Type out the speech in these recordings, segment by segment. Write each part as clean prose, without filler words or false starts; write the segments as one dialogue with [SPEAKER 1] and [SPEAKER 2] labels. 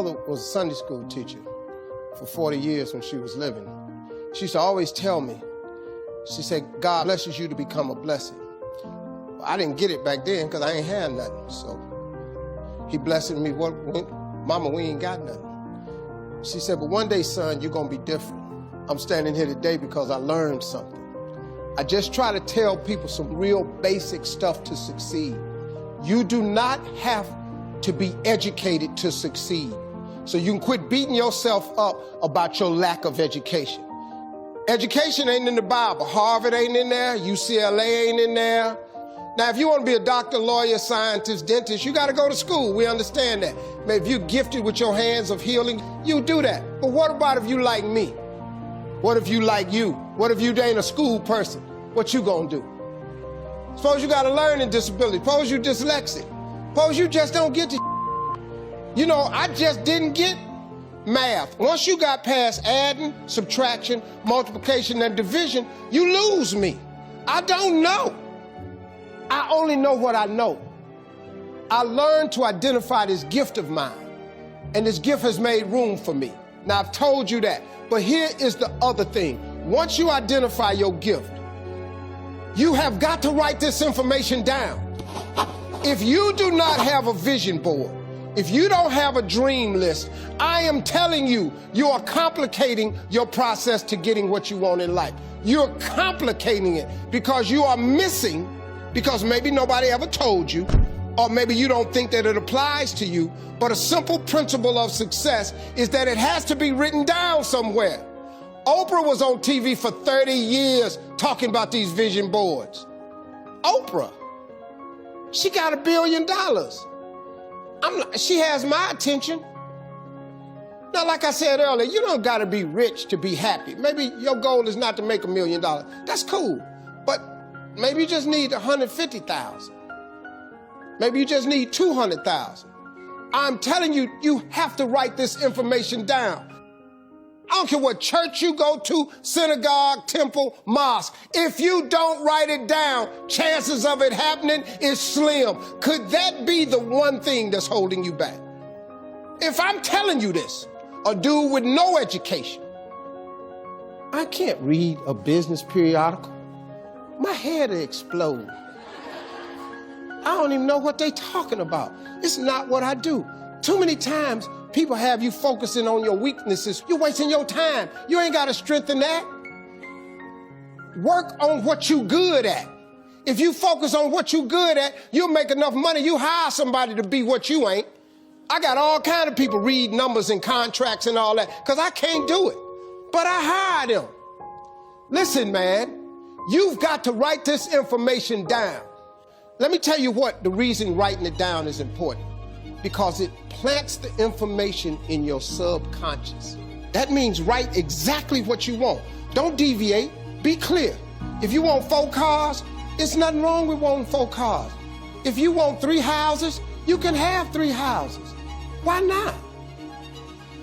[SPEAKER 1] mother was a Sunday school teacher for 40 years when she was living. She used to always tell me, she said, God blesses you to become a blessing. Well, I didn't get it back then because I ain't had nothing. So he blessed me, Mama, we ain't got nothing. She said, but one day, son, you're going to be different. I'm standing here today because I learned something. I just try to tell people some real basic stuff to succeed. You do not have to be educated to succeed. So you can quit beating yourself up about your lack of education. Education ain't in the Bible. Harvard ain't in there. UCLA ain't in there. Now, if you want to be a doctor, lawyer, scientist, dentist, you got to go to school. We understand that. Maybe if you're gifted with your hands of healing, you do that. But what about if you like me? What if you like you? What if you ain't a school person? What you gonna do? Suppose you got a learning disability. Suppose you dyslexic. Suppose you just don't get the You know, I just didn't get math. Once you got past adding, subtraction, multiplication, and division, you lose me. I don't know. I only know what I know. I learned to identify this gift of mine, and this gift has made room for me. Now, I've told you that, but here is the other thing. Once you identify your gift, you have got to write this information down. If you do not have a vision board, if you don't have a dream list, I am telling you, you are complicating your process to getting what you want in life. You're complicating it because you are missing, because maybe nobody ever told you, or maybe you don't think that it applies to you, but a simple principle of success is that it has to be written down somewhere. Oprah was on TV for 30 years talking about these vision boards. Oprah, she got $1 billion. She has my attention. Now, like I said earlier, you don't gotta be rich to be happy. Maybe your goal is not to make $1 million. That's cool, but maybe you just need 150,000. Maybe you just need 200,000. I'm telling you, you have to write this information down. I don't care what church you go to, synagogue, temple, mosque. If you don't write it down, chances of it happening is slim. Could that be the one thing that's holding you back? If I'm telling you this, a dude with no education, I can't read a business periodical. My head will explode. I don't even know what they're talking about. It's not what I do. Too many times, people have you focusing on your weaknesses. You're wasting your time. You ain't got to strengthen that. Work on what you good at. If you focus on what you good at, you'll make enough money. You hire somebody to be what you ain't. I got all kind of people read numbers and contracts and all that because I can't do it. But I hire them. Listen, man, you've got to write this information down. Let me tell you what the reason writing it down is important. Because it plants the information in your subconscious. That means write exactly what you want. Don't deviate, be clear. If you want 4 cars, it's nothing wrong with wanting 4 cars. If you want 3 houses, you can have 3 houses. Why not?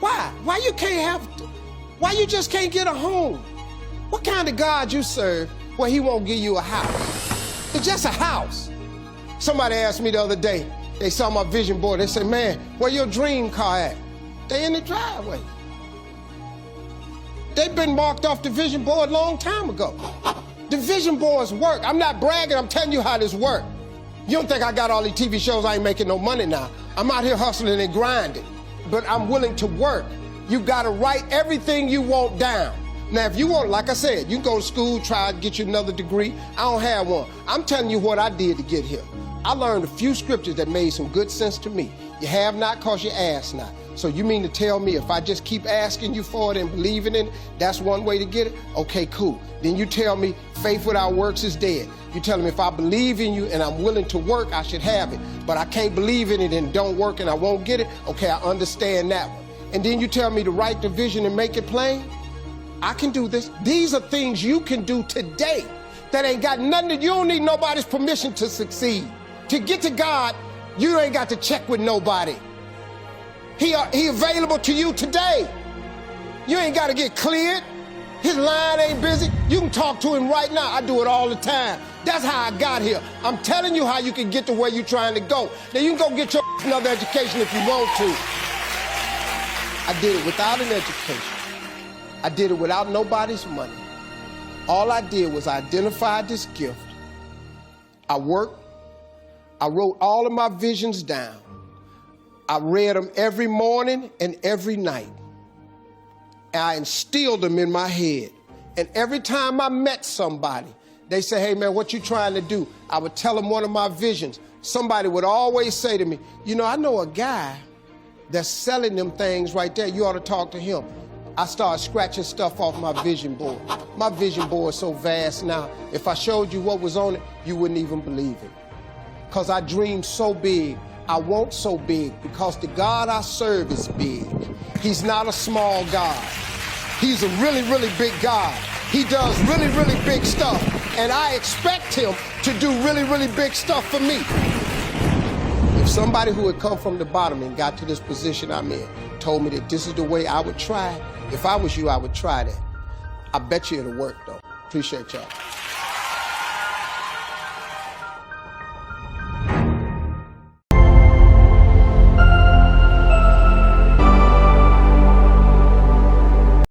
[SPEAKER 1] Why? Why you just can't get a home? What kind of God you serve where he won't give you a house? It's just a house. Somebody asked me the other day, they saw my vision board, they said, man, where your dream car at? They in the driveway. They've been marked off the vision board a long time ago. The vision boards work. I'm not bragging, I'm telling you how this works. You don't think I got all these TV shows, I ain't making no money now. I'm out here hustling and grinding, but I'm willing to work. You gotta write everything you want down. Now, if you want, like I said, you can go to school, try to get you another degree. I don't have one. I'm telling you what I did to get here. I learned a few scriptures that made some good sense to me. You have not because you ask not. So you mean to tell me if I just keep asking you for it and believing in it, that's one way to get it? Okay, cool. Then you tell me faith without works is dead. You tell me if I believe in you and I'm willing to work, I should have it. But I can't believe in it and don't work and I won't get it. Okay, I understand that one. And then you tell me to write the vision and make it plain. I can do this. These are things you can do today that ain't got nothing to, you don't need nobody's permission to succeed. To get to God, you ain't got to check with nobody. He available to you today. You ain't got to get cleared. His line ain't busy. You can talk to him right now. I do it all the time. That's how I got here. I'm telling you how you can get to where you're trying to go. Now you can go get your another education if you want to. I did it without an education. I did it without nobody's money. All I did was identify this gift. I worked. I wrote all of my visions down. I read them every morning and every night. And I instilled them in my head. And every time I met somebody, they say, hey man, what you trying to do? I would tell them one of my visions. Somebody would always say to me, you know, I know a guy that's selling them things right there. You ought to talk to him. I started scratching stuff off my vision board. My vision board is so vast now. If I showed you what was on it, you wouldn't even believe it. Because I dream so big. I want so big because the God I serve is big. He's not a small God. He's a really, really big God. He does really, really big stuff. And I expect him to do really, really big stuff for me. If somebody who had come from the bottom and got to this position I'm in told me that this is the way I would try, if I was you, I would try that. I bet you it'll work, though. Appreciate y'all.